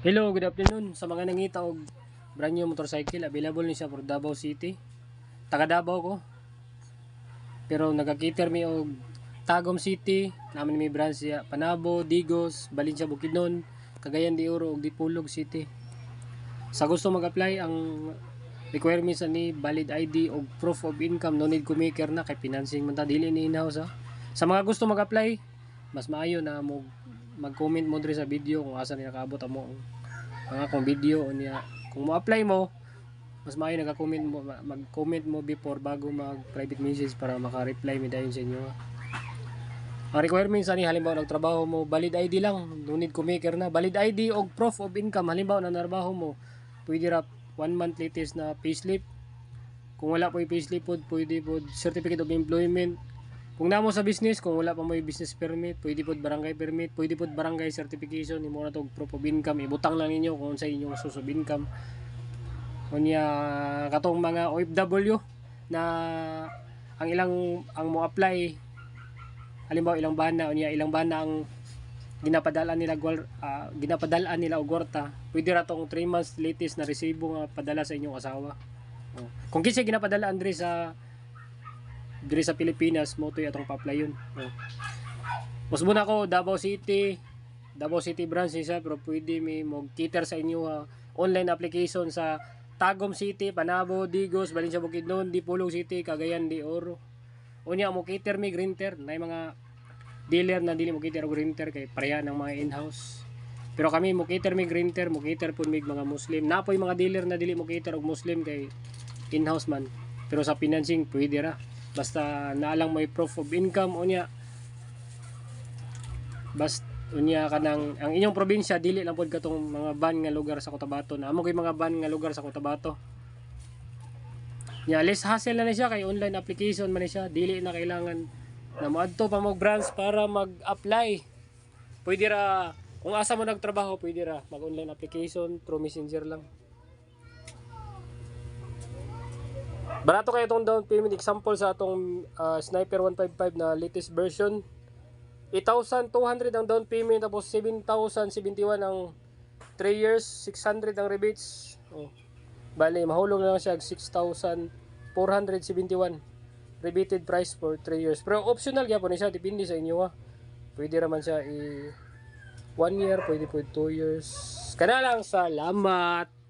Hello, good afternoon. Sa mga nangita og brand new motorcycle, available ni siya for Davao City. Taga Davao ko. Pero nagakiter mi og Tagum City, naman mi branch siya Panabo, Digos, Valencia, Bukidnon, Cagayan de Oro ug Dipolog City. Sa gusto mag-apply, ang requirements ni valid ID og proof of income, no need kumaker na kay financing man ta dili ni in-house ha. Sa mga gusto mag-apply, mas maayo na mo mag-comment mo diri sa video kung asa ni nakaabot amo mga kung video niya. Kung mo-apply mo, mas maayo nagka-comment mo, mag-comment mo before bago mag-private message para maka-reply mi dayon sa inyo. Ang requirements ani halimbawa nagtrabaho mo, valid ID lang, no need kumaker na. Valid ID og proof of income, halimbawa na narbaho mo, pwede ra 1 month latest na payslip. Kung wala po yung payslip po, pwede po certificate of employment. Kung namo sa business, kung wala pa mo yung business permit, pwede po barangay permit, pwede po barangay certification, imo na to proof of income, ibutang lang ninyo kung sa inyong source of income. Kunya katong mga OFW na ang mo apply, halimbawa ilang bana ang ginapadala nila og kwarta, pwede ra tong 3 months latest na resibo nga padala sa inyong asawa. Kung kinsa ginapadala diri sa Pilipinas, mo to atong pa-apply yun. Mas muna ko Davao City branch siya, pero pwede mi mo cater sa inyo online application sa Tagum City, Panabo, Digos, Valencia, Bukidnon, Dipolog City, Cagayan de Oro. Unya mo cater mi grinter, na mga dealer na dili mo cater og grinter kay pareha ng mga in-house. Pero kami mo cater mi grinter, mo cater pud mig mga Muslim. Napoy mga dealer na dili mo cater og Muslim kay in-house man. Pero sa financing pwede ra. Basta naalang may proof of income unya. Basta unya kanang ang inyong probinsya dili lang pod katong mga ban nga lugar sa Cotabato. Na amo kay mga ban nga lugar sa Cotabato. Nya less hassle na siya kay online application man siya, dili na kailangan na moadto pa mo branch para mag-apply. Pwede ra kung asa mo nagtrabaho, pwede ra mag-online application through Messenger lang. Barato kayo itong down payment. Example sa atong Sniper 155 na latest version, 8,200 ang down payment, tapos 7,071 ang 3 years, 600 ang rebates. Bali, mahulog na lang siya 6,471 rebated price for 3 years. Pero optional gyapon siya, depende sa inyo ha. Pwede raman siya 1 year, pwede po 2 years. Kana lang, salamat.